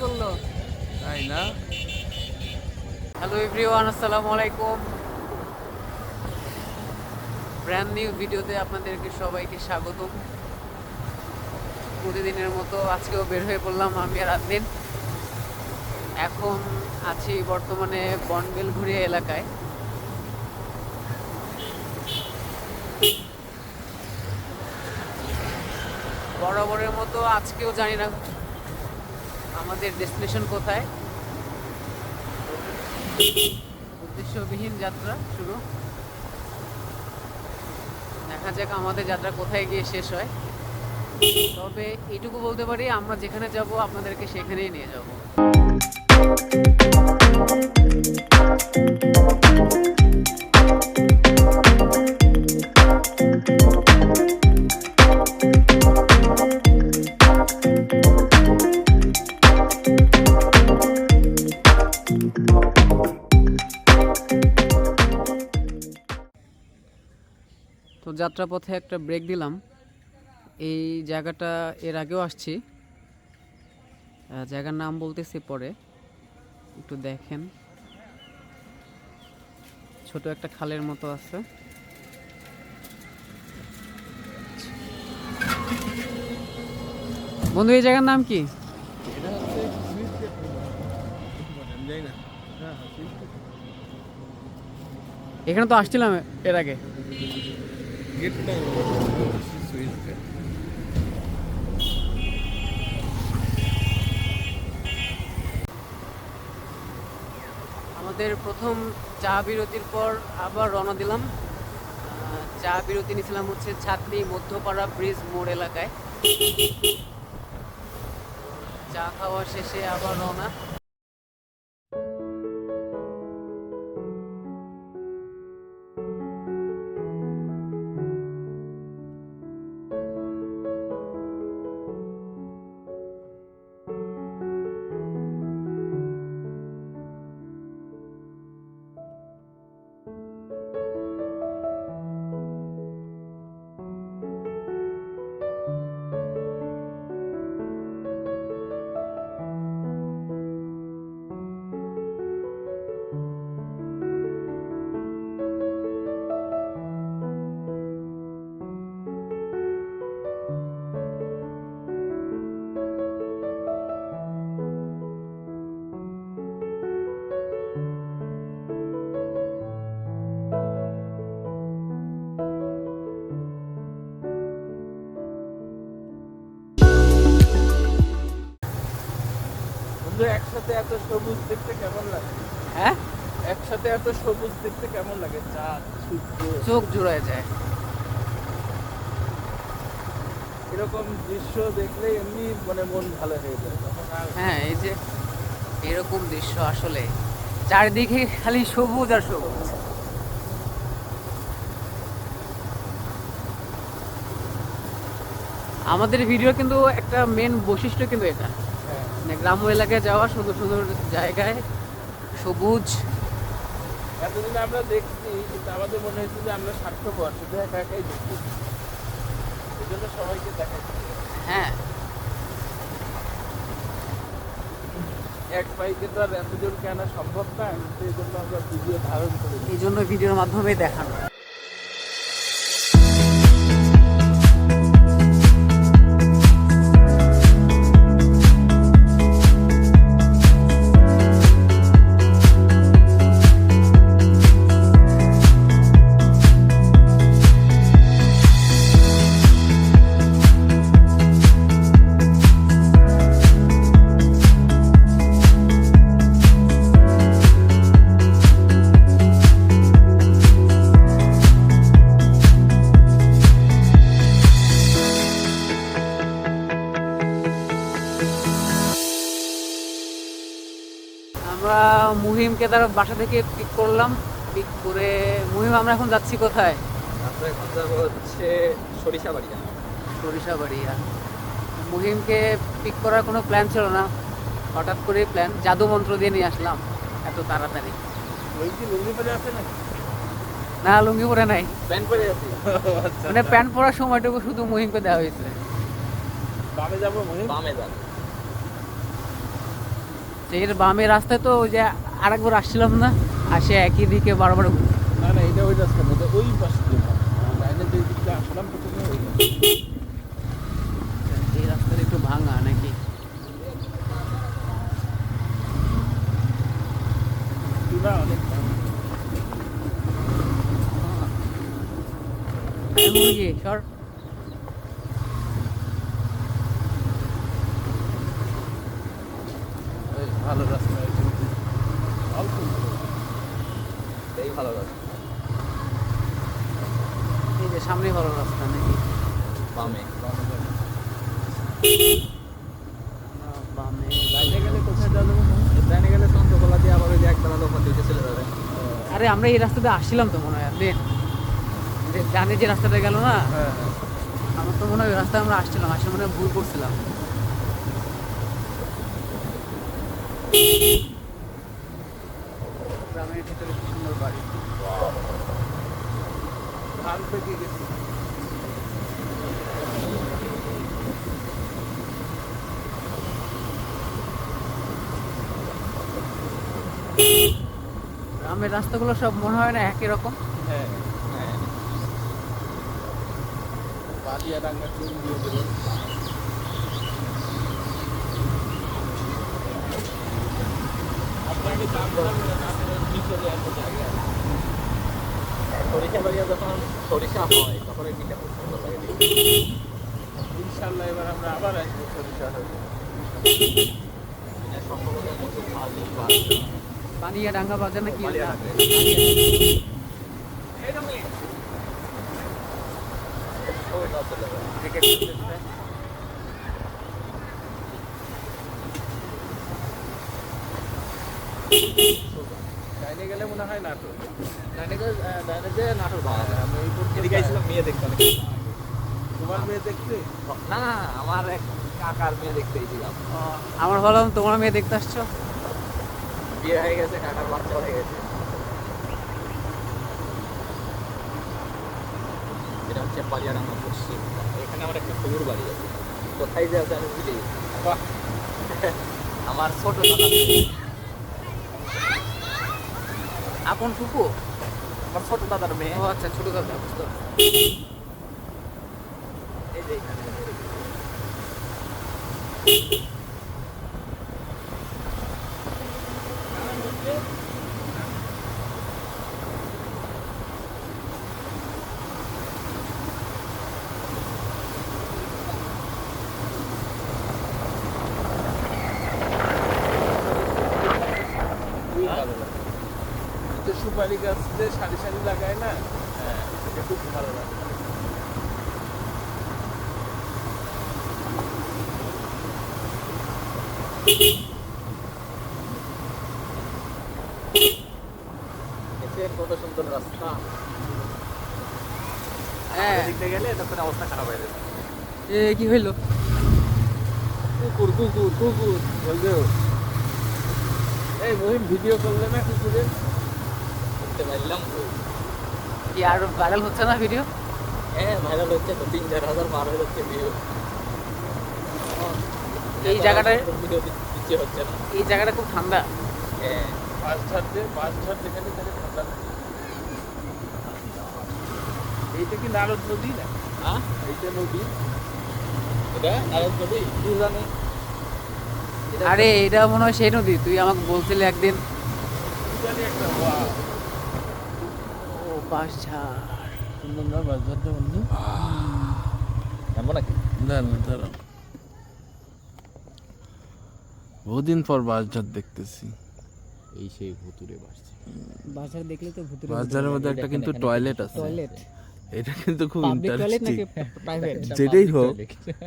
করলো, তাই না? হ্যালো এভরিওয়ান, আসসালামু আলাইকুম। ব্র্যান্ড নিউ ভিডিওতে আপনাদেরকে সবাইকে স্বাগতম। প্রতিদিনের মতো আজকেও বের হয়ে পড়লাম আমি আর আদিন। এখন আছি বর্তমানে বনবেলঘুরিয়া এলাকায়। বরাবরের মতো আজকেও জানি না আমাদের ডেস্টিনেশন কোথায়। উদ্দেশ্যবিহীন যাত্রা শুরু। দেখা যাক আমাদের যাত্রা কোথায় গিয়ে শেষ হয়। তবে এইটুকু বলতে পারি, আমরা যেখানে যাব আপনাদেরকে সেখানেই নিয়ে যাব। তো যাত্রাপথে একটা ব্রেক দিলাম। এই জায়গাটা এর আগেও আসছি, জায়গার নাম বলতেছি পরে, একটু দেখেন। ছোট একটা খালের মতো আছে। বন্ধু, এই জায়গার নাম কি? এটা হচ্ছে সুইচ গেট, আমি জানি না। হ্যাঁ, সুইচ গেট। এখানে তো আসছিলাম এর আগে। গেটটা সুইচ গেট। আমাদের প্রথম চা বিরতির পর আবার রওনা দিলাম। চা বিরতি নিয়েছিলাম হচ্ছে ছাতনি মধ্যপাড়া ব্রিজ মোড় এলাকায়। চা খাওয়া শেষে আবার রওনা। বন্ধু, একসাথে এত সবুজ দেখতে কেমন লাগে? হ্যাঁ, একসাথে এত সবুজ দেখতে কেমন লাগে? চাঁদ, সূর্য, চোখ জুড়ায় যায়। এরকম দৃশ্য দেখলে এমনি মানে মন ভালো হয়ে যায় তখন আর। হ্যাঁ, এই যে এরকম দৃশ্য আসলে চারিদিকে খালি সবুজ আর সবুজ। আমাদের ভিডিও কিন্তু একটা মেন বৈশিষ্ট্য কিন্তু এটা, হ্যাঁ, মানে গ্রাম্য এলাকায় যাওয়া, সুন্দর সুন্দর জায়গায় সবুজ। এতদিন আমরা দেখছি কিন্তু আমাদের মনে হয়েছে যে আমরা স্বার্থপর, শুধু একা একাই দেখি, এই জন্য সবাইকে দেখাচ্ছি। হ্যাঁ, এক বাইকে তো আর এতজনকে আনা সম্ভব না, কিন্তু এই জন্য আমরা ভিডিও ধারণ করি। এই জন্য ভিডিওর মাধ্যমে দেখানো। আমরা মুহিমকে তার বাসা থেকে পিক করলাম। পিক করে মুহিম, আমরা এখন যাচ্ছি কোথায়? আমরা এখন যাবো হচ্ছে সরিষাবাড়িয়া। সরিষাবাড়িয়া। মুহিমকে পিক করার কোনো প্ল্যান ছিল না, হঠাৎ করে প্ল্যান, জাদু মন্ত্র দিয়ে নিয়ে আসলাম এত তাড়াতাড়ি। ওই কি লুঙ্গি পরে আছে নাকি? না, লুঙ্গি পরে নাই, প্যান্ট পরে আছি। মানে প্যান্ট পরার সময়টুকু শুধু মুহিমকে দেওয়া হয়েছে। বামে যাবো, বামে যাবো। এর বামে রাস্তায় তো ওই যে আরেকবার আসছিলাম না, আসে একই দিকে বারবার না না, এটা ওই রাস্তা না, এটা ওই পাশ দিয়ে না। লাইনের যে দিকটা আসলাম প্রথমে ওই রাস্তা। এই রাস্তাটা একটু ভাঙা নাকি? চূড়া অনেক দাম। মুরগি সর। বেশ ভালো রাস্তা হয়েছে। অল্প এই ভালো রাস্তা এই যে সামনে ভালো রাস্তা নাকি? বামে বামে বাইরে গেলে কোথায় যাওয়া যাবে না? ট্রেনে গেলে চন্দ্রকোলা দিয়ে আবার ওই যে একতলা দোকান দিকে চলে যাবে। আরে আমরা এই রাস্তাতে আসছিলাম তো মনে হয়, আপনি যে ডানে যে রাস্তাটা গেল না, হ্যাঁ হ্যাঁ। আমার তো মনে হয় ওই রাস্তায় আমরা আসছিলাম, আসলে মনে হয় ভুল করছিলাম। গ্রামের ভিতরে কি সুন্দর বাড়ি। ধান পেকে গেছি। গ্রামের রাস্তাগুলো সব মনে হয় না একই রকম। হ্যাঁ, হ্যাঁ বালিয়াডাঙ্গা ট্রেন দিয়ে বেরোন। আপনাকে দাম লাগবে না, আপনার ভিতরে এত জায়গা। সরিষা বাড়িয়া যখন সরিষা হয় তখন এই দিকটা খুব সুন্দর লাগে দেখতে। ইনশাল্লাহ এবার আমরা আবার আসবো সরিষা হয়ে। এটা সম্ভবত মধু ভাজি বা পানিয়া ডাঙ্গা বাজার নাকি? বালিয়াডাঙ্গা। ওইটা চলে যাবে। ক্রিকেট খেলতেছে। ডাইনে গেলে মনে হয় নাটোর। ডাইনে যে নাটোর পাওয়া যায়। আমি ওই পর্যন্ত এদিকে আইছিলাম মেয়ে দেখতে অনেক। তোমার মেয়ে দেখতে? না না আমার এক কাকার মেয়ে দেখতে এসেছিলাম। আমার ভাবলাম তোমার মেয়ে দেখতে আসছো। বিয়ে হয়ে গেছে, কাকার বাচ্চা হয়ে গেছে। এটা হচ্ছে বালিয়াডাঙ্গা পশ্চিম। এখানে আমার একটা ফুলুর বাড়ি আছে। কোথায় যে আছে আমি বুঝি। বাহ, আমার ছোট দাদা আপন ফুপু? আমার ছোট দাদার মেয়ে। ও আচ্ছা, ছোট দাদা, বুঝতে পারছি। এই যে এখানে। খুবই ভালো লাগে। তো সুপারি গাছ যে সারি সারি লাগায় না, হ্যাঁ, এটা খুব ভালো লাগে। এসে কত সুন্দর রাস্তা। হ্যাঁ, এদিক দিয়ে গেলে তখন অবস্থা খারাপ হয়ে যাবে। এ কি হইলো? কুকুর কুকুর কুকুর বলবে। এই মহিম ভিডিও করলে না কুকুরের? করতে পারলাম তো। কি আর ভাইরাল হচ্ছে না ভিডিও? হ্যাঁ ভাইরাল হচ্ছে তো, 3-4 হাজার পার হয়ে যাচ্ছে ভিউ। এই জায়গাটায় ভিডিও দিচ্ছে হচ্ছে না। এই জায়গাটা খুব ঠান্ডা। হ্যাঁ বাস ঝাড় যেখানে তাহলে ঠান্ডা লাগে। এইটা কি নারদ নদী না? হ্যাঁ এইটা নদী। এটা নারদ নদী কি জানি। আরে এটা মনে হয় সেই নদী, তুই আমাকে বলছিলি একদিন। কি জানি একটা ওয়াও। ও বাঁশঝাড়। সুন্দর না বাস ঝাড়টা বন্ধু? এমন নাকি? না না, দাঁড়াও। বহুদিন পর বাসঝাড় দেখতেছি। এই সেই ভুতুরে বাসছে। বাঁশঝাড় দেখলে তো ভূতের বাসঝাড়ের মধ্যে একটা কিন্তু টয়লেট আছে। টয়লেট। এটা কিন্তু খুব পাবলিক টয়লেট নাকি ইন্টারেস্টিং। প্রাইভেট? যেটাই হোক,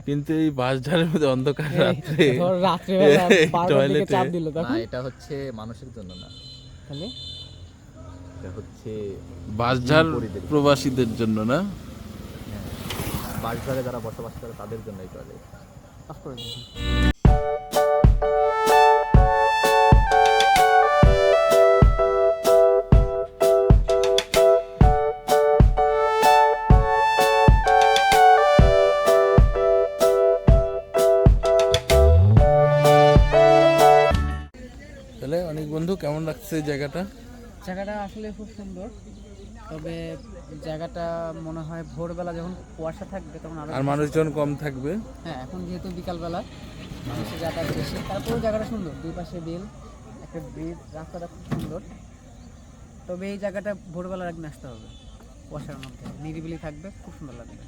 কিন্তু এই বাসঝাড়ের মধ্যে অন্ধকার রাত্রে ধর রাত্রেবেলা এই 12টার দিকে টয়লেটে- চাপ দিল না তখন। এটা হচ্ছে মানুষের জন্য না, তাহলে এটা হচ্ছে বাসঝাড় পরিদের। প্রবাসীদের জন্য না? বাসঘরে যারা বসবাস করে তাদের জন্য এই টয়লেট। অফ করে দিন। কেমন লাগছে এই জায়গাটা? জায়গাটা আসলে খুব সুন্দর, তবে জায়গাটা মনে হয় ভোরবেলা যখন কুয়াশা থাকবে তখন আরো আর মানুষজন কম থাকবে। হ্যাঁ, এখন যেহেতু বিকালবেলা মানুষের যাতায়াত বেশি, তারপরেও জায়গাটা সুন্দর, দুই পাশে বিল, একটা ব্রিজ, রাস্তাটা খুব সুন্দর। তবে এই জায়গাটা ভোরবেলার একদিন আসতে হবে, কুয়াশার মধ্যে নিরিবিলি থাকবে, খুব সুন্দর লাগবে।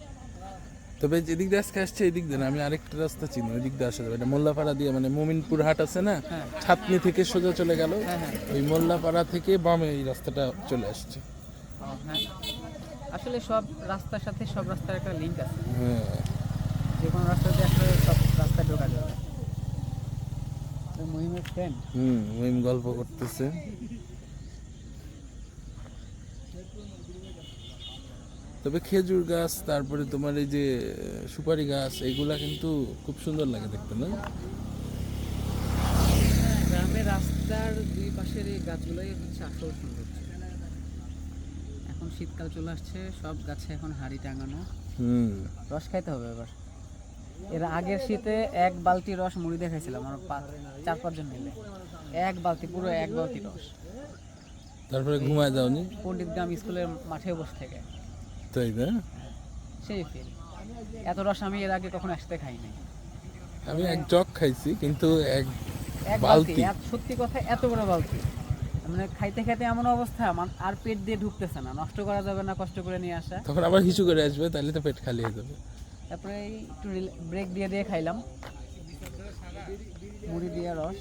তবে যেদিক দিয়ে আজকে আসছে এদিক দিয়ে না, আমি আরেকটা রাস্তা চিনি, ওই দিক দিয়ে আসা যাবে। এটা মোল্লাপাড়া দিয়ে, মানে মোমিনপুর হাট আছে না, হ্যাঁ ছাতনি থেকে সোজা চলে গেল, হ্যাঁ হ্যাঁ ওই মোল্লাপাড়া থেকে বামে এই রাস্তাটা চলে আসছে। হ্যাঁ, আসলে সব রাস্তার সাথে সব রাস্তার একটা লিঙ্ক আছে, হ্যাঁ, যে কোনো রাস্তা দিয়ে আসলে সব রাস্তায় ঢোকা যাবে। মহিমের ফ্রেন্ড মহিম গল্প করতেছে। তবে খেজুর গাছ, তারপরে তোমার এই যে সুপারি গাছ, এইগুলা কিন্তু খুব সুন্দর লাগে দেখতে, না? গ্রামের রাস্তার দুই পাশের এই গাছগুলোই হচ্ছে আসল সৌন্দর্য। এখন শীতকাল চলে আসছে, সব গাছে এখন হাড়ি টাঙানো, রস খাইতে হবে এবার। এর আগের শীতে 1 বালতি রস মুড়ি দিয়ে খাইছিলাম আমার 4-5 জন মিলে, 1 বালতি, পুরো 1 বালতি রস। তারপরে ঘুমায় যাওনি? পণ্ডিতগ্রাম স্কুলের মাঠে বসে থেকে, তাই না? সেই ফিল। এত রস আমি এর আগে কখনো একসাথে খাই নাই। আমি এক জগ খাইছি, কিন্তু 1 1 বালতি, সত্যি কথা, এত বড় বালতি, মানে খাইতে খাইতে এমন অবস্থা, আর পেট দিয়ে ঢুকতেছে না, নষ্ট করা যাবে না কষ্ট করে নিয়ে আসা। তখন আবার হিসু করে আসবে, তাহলে তো পেট খালি হয়ে যাবে। তারপরে একটু ব্রেক দিয়ে দিয়ে খাইলাম মুড়ি দিয়ে রস।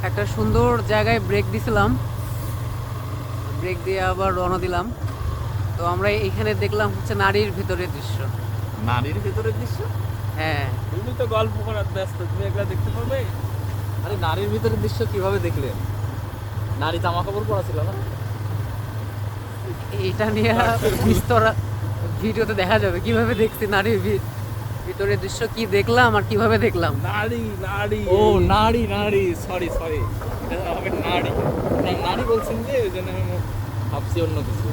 একটা সুন্দর জায়গায় ব্রেক দিছিলাম, ব্রেক দিয়ে আবার রওনা দিলাম। তো আমরা এইখানে দেখলাম হচ্ছে নারীর ভিতরের দৃশ্য। নারীর ভেতরের দৃশ্য? হ্যাঁ, তুমি তো গল্প করার ব্যস্ত, তুমি এগুলা দেখতে পারবে? আরে নারীর ভিতরের দৃশ্য কিভাবে দেখলেন? নারী জামা কাপড় পরা ছিল না? এটা নিয়ে বিস্তর ভিডিওতে দেখা যাবে কিভাবে দেখছি নারীর ভিতরের দৃশ্য, কি দেখলাম আর কিভাবে দেখলাম। নারী, নারী, ও নারী, নারী, সরি সরি, এটা আমাকে নারী, নারী বলছেন যে, ওই জন্য আমি ভাবছি অন্য কিছু।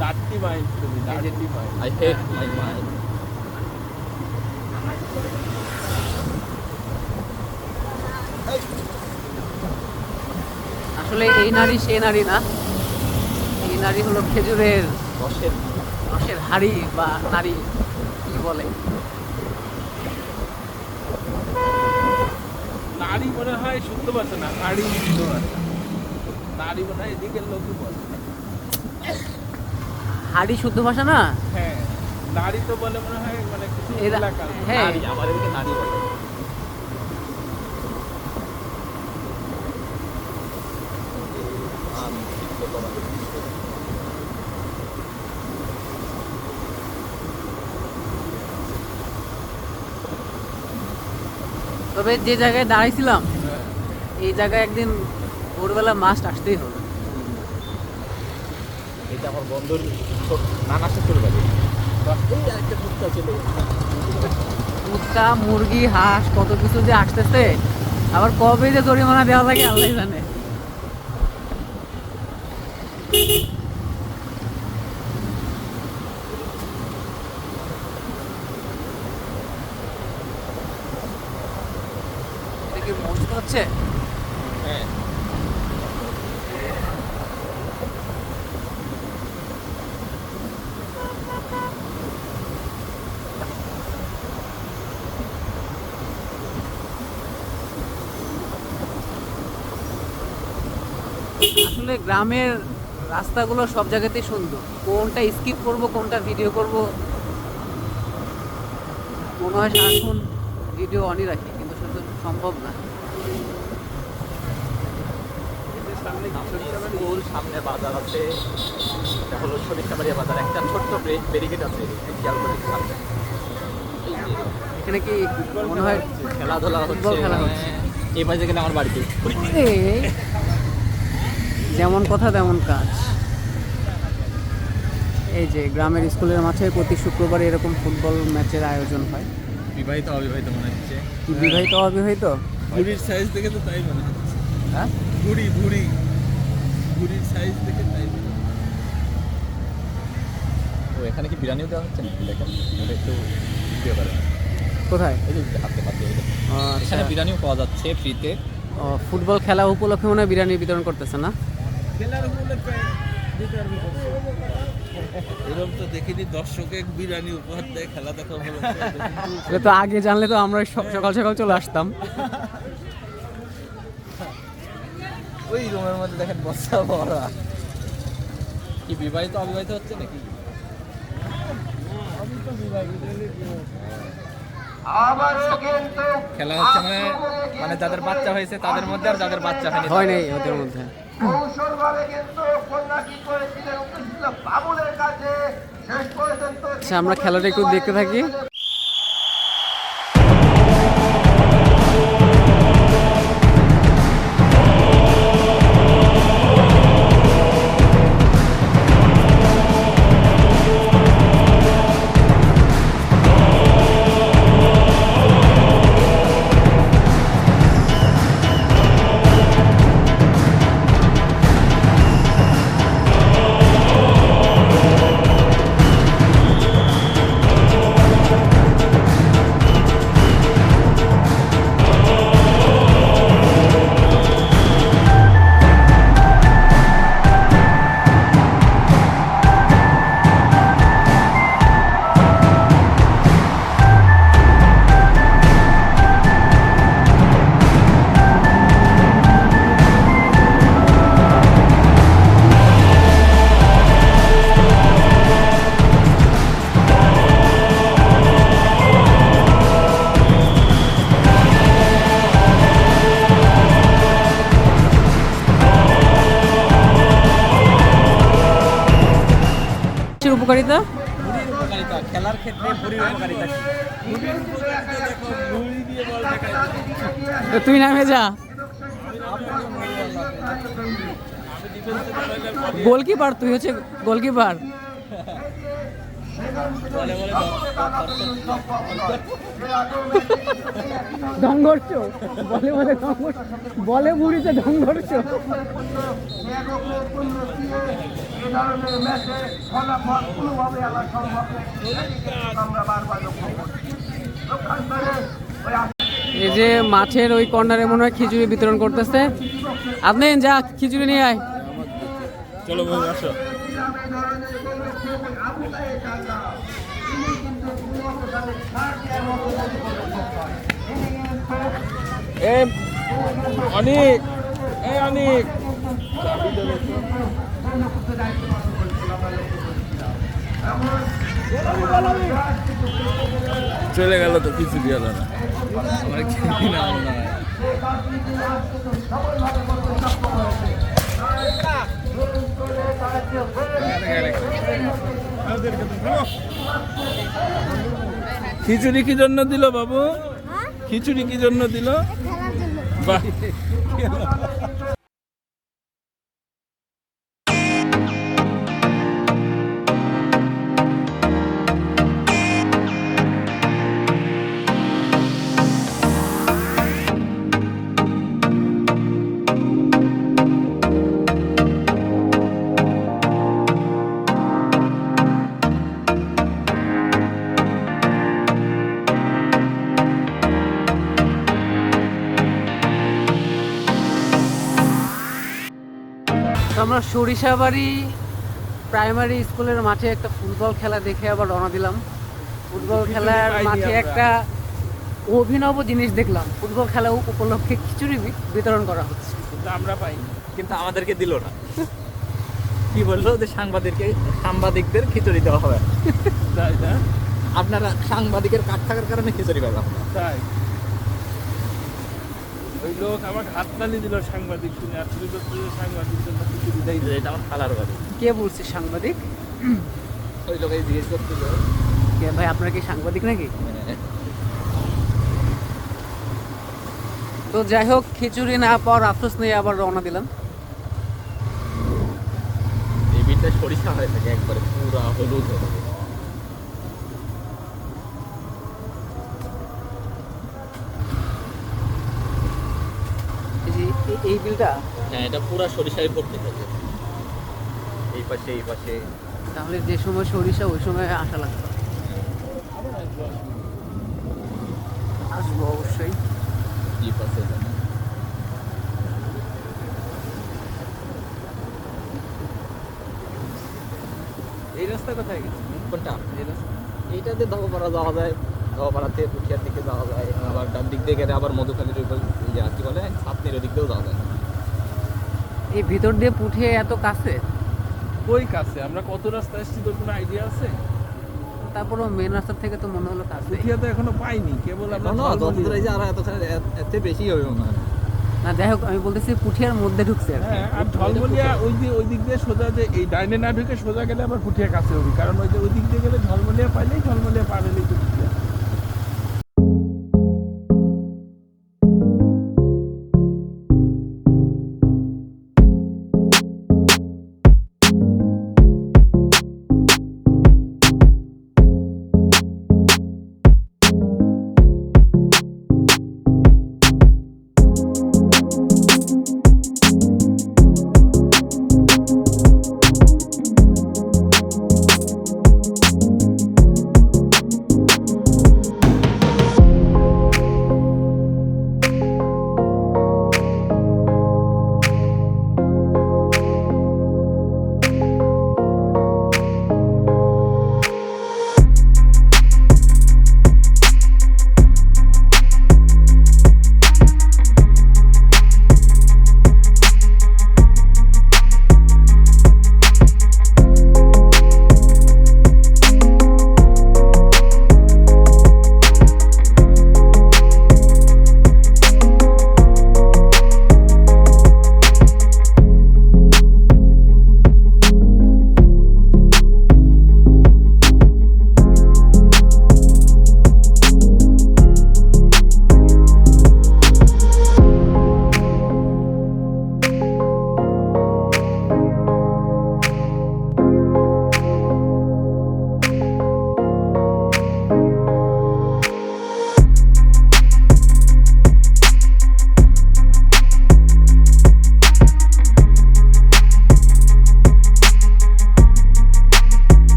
ডার্টি মাইন্ড, তুমি dirty mind. I hate my mind. আসলে এই নারী সেই নারী না, এই নারী হলো খেজুরের রসের রসের হাড়ি বা নারী, কি বলে। নারী মনে হয় শুদ্ধ ভাষা না, নারী শুদ্ধ ভাষা। নারী মনে হয় এদিকের লোকই বলে। হাড়ি শুদ্ধ ভাষা না। হ্যাঁ, নারী তো বলে মনে হয় মানে কিছু এরা- এলাকার। হ্যাঁ, নারী, আমার এদিকে নারী বলে। আমি ঠিক তো করা। তবে যে জায়গায় দাঁড়াইছিলাম হ্যাঁ। এই জায়গায় একদিন ভোরবেলা মাস্ট আসতেই হবে। এটা আমার বন্ধুর নানা শ্বশুর বাড়ি। এই আরেকটা টুকটা চলে গেছে। কুত্তা মুরগি হাঁস কত কিছু যে আসতেছে, আবার কবে যে জরিমানা দেওয়া লাগে আল্লাহ জানে। এটা কি মস্ত হচ্ছে? হ্যাঁ আসলে গ্রামের রাস্তাগুলো সব জায়গাতেই সুন্দর, কোনটা স্কিপ করব কোনটা ভিডিও করব মনে হয় সারাক্ষণ ভিডিও অনই রাখি, কিন্তু সেটা সম্ভব না। সামনে স্কুল, সামনে বাজার আছে, এটা হলো সরিষাবাড়িয়া বাজার, একটা ছোট্ট ব্যারিকেড আছে খেয়াল করে সামনে। এখানে কি মনে হয় খেলাধুলা ফুটবল হচ্ছে, খেলা হচ্ছে? এই বাজে গেলে আমার বাড়িতে। এই যেমন কথা তেমন কাজ। এই যে গ্রামের স্কুলের মাঠে প্রতি শুক্রবার এরকম ফুটবল ম্যাচের আয়োজন হয়। বিবাহিত অবিবাহিত মনে হচ্ছে, বিবাহিত অবিবাহিত? ভুড়ির সাইজ দেখে তো তাই মনে হচ্ছে। হ্যাঁ, ভুড়ির সাইজ দেখে তাই মনে হচ্ছে। ও এখানে কি বিরিয়ানিও দেওয়া হচ্ছে নাকি? দেখেন এটা একটু ভিডিও করেন। কোথায়? এই যে হাতে হাতে ও, আচ্ছা। এখানে বিরিয়ানিও পাওয়া যাচ্ছে ফ্রিতে। ও, ফুটবল খেলা উপলক্ষে মনে হয় বিরিয়ানি বিতরণ করতেছে না? খেলার উপলক্ষে দিতে পারবে কত? এরকম তো দেখিনি দর্শকে বিরিয়ানি উপহার দেয় খেলা দেখা উপলক্ষে। এটা তো আগে জানলে তো আমরা সকাল সকাল চলে আসতাম। ওই রুমের মধ্যে দেখেন বস্তা ভরা। কি বিবাহিত অবিবাহিত হচ্ছে নাকি? খেলা হচ্ছে মানে মানে যাদের বাচ্চা হয়েছে তাদের মধ্যে, আর যাদের বাচ্চা হয়নি হয় নাই ওদের মধ্যে। আচ্ছা, আমরা খেলাটা একটু দেখতে থাকি। উপকারিতা বুড়ির উপকারিতা, খেলার ক্ষেত্রে বুড়ির উপকারিতা কি? ভুড়ির উপকারিতা দেখো, ভুড়ি দিয়ে বল দেখায়। তো তুই নামে যা। আমি ডিফেন্সে দাঁড়াইলে গোলকিপার, তুই হচ্ছে গোলকিপার। বলে বলে সংঘর্ষ বলে বলে সংঘর্ষ, বলে বুড়িতে সংঘর্ষ। এই যে মাঠের ওই কর্নারে মনে হয় খিচুড়ি বিতরণ করতেছে। আপনি যা খিচুড়ি নিয়ে আয়। চলো বন্ধু আসো। অনেক অনেক চলে গেল তো কিছু দিয়ে না আমার খেলি না মনে হয়। খিচুড়ি কি জন্য দিল বাবু? খিচুড়ি কি জন্য দিল? বাহ আমরা সরিষাবাড়ি প্রাইমারি স্কুলের মাঠে একটা ফুটবল খেলা দেখে আবার রওনা দিলাম। ফুটবল খেলার মাঠে একটা অভিনব জিনিস দেখলাম। ফুটবল খেলা উপলক্ষে খিচুড়ি বিতরণ করা হচ্ছে, কিন্তু আমরা পাই কিন্তু আমাদেরকে দিল না। কি বললো যে সাংবাদিকদের খিচুড়ি দেওয়া হবে। তাই না? আপনারা সাংবাদিকের কাজ থাকার কারণে খিচুড়ি পাবেন। তাই ওই লোক আমাকে হাততালি দিল, সাংবাদিক শুনে আশ্চর্য করছিল, সাংবাদিকদের কিছু বিদায় দিল। এটা আমার খালার বাড়ি। কে বলছে সাংবাদিক? ওই লোক জিজ্ঞেস করছিল কে ভাই, আপনার কি সাংবাদিক নাকি? তো যাই হোক, খিচুড়ি না পাওয়ার আফসোস নিয়ে আবার রওনা দিলাম। এই বিলটা সরিষা হয়ে থাকে একবারে পুরা হলুদ হয়ে থাকে। এই বিলটা হ্যাঁ, এটা পুরা সরিষায় ভর্তি থাকে, এই পাশে এই পাশে। তাহলে যে সময় সরিষা ওই সময় আসা লাগবে। আসবো অবশ্যই। এই পাশে এই রাস্তা কোথায় গেছে? কোনটা? এইটাতে ধবাপাড়া যাওয়া যায়, ধবাপাড়াতে পুঠিয়ার দিকে যাওয়া যায়, আবার ডান দিক দিয়ে গেলে আবার মধুখালীর ওই কি বলে ছাতনির ওই দিক দিয়েও যাওয়া যায়। এই ভিতর দিয়ে পুঠিয়ে এত কাছে, কই কাছে? আমরা কত রাস্তা এসেছি তোর কোনো আইডিয়া আছে? তারপরও মেন রাস্তা থেকে তো মনে হলো কাছে। পুঠিয়া তো এখনো পাইনি, কেবল আমরা যতদূর এই যে আর এতখানে এতে বেশি হবে মনে হয়। না যাই হোক, আমি বলতেছি পুঠিয়ার মধ্যে ঢুকছে আর কি। হ্যাঁ, আর ঝলমলিয়া ওই দিক দিয়ে সোজা, যে এই ডাইনে না ঢুকে সোজা গেলে আবার পুঠিয়া কাছে হবে, কারণ ওই দিক দিয়ে গেলে ঝলমলিয়া পাইলেই, ঝলমলিয়া পাবেলেই তো পুঠিয়া।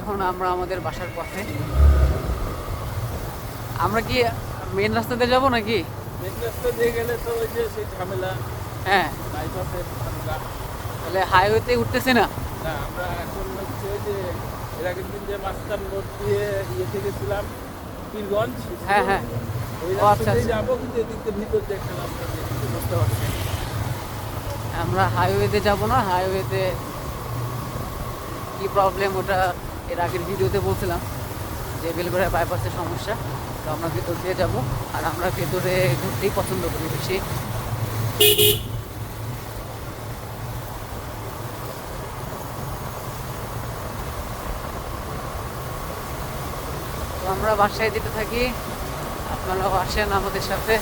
এখন আমরা আমাদের বাসার পথে। আমরা কি মেন রাস্তাতে যাব নাকি? মেন রাস্তা দিয়ে গেলে তো ওই যে সেই ঝামেলা, হ্যাঁ, বাইপাসের ঝামেলা। তাহলে হাইওয়েতে উঠতেছি না। না, আমরা এখন হচ্ছে ওই যে এর আগের দিন যে মাস্টার রোড দিয়ে ইয়েতে গেছিলাম পীরগঞ্জ, হ্যাঁ হ্যাঁ, ওই ও আচ্ছা রাস্তা দিয়ে আচ্ছা, যাবো, কিন্তু এদিকে ভিতর দিয়ে একটা রাস্তা দিয়ে বুঝতে পারছি। আমরা হাইওয়েতে যাব না। হাইওয়েতে কি প্রবলেম ওটা এর আগের ভিডিওতে বলছিলাম যে বেলগড়িয়া বাইপাসের সমস্যা। তো আমরা ভেতর দিয়ে যাব, আর আমরা ভেতরে ঘুরতেই পছন্দ করি বেশি। তো আমরা বাসায় যেতে থাকি, আপনারাও আসেন আমাদের সাথে।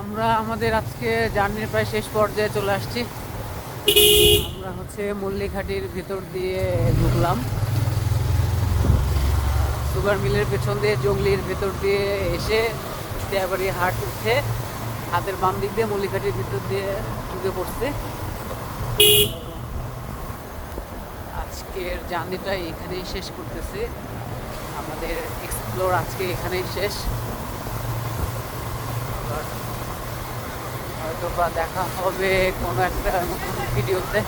আমরা আমাদের আজকে জার্নির প্রায় শেষ পর্যায়ে চলে আসছি। আমরা হচ্ছে মল্লিকহাটির ভিতর দিয়ে ঢুকলাম, সুগার মিলের পেছন দিয়ে জঙ্গলির ভেতর দিয়ে এসে দেয়াবাড়ি হাট উঠে হাতের বাম দিক দিয়ে মল্লিকহাটির ভিতর দিয়ে ঢুকে পড়ছে। আজকের জার্নিটা এখানেই শেষ করতেছি, আমাদের এক্সপ্লোর আজকে এখানেই শেষ। হয়তো বা দেখা হবে কোনো একটা নতুন ভিডিওতে।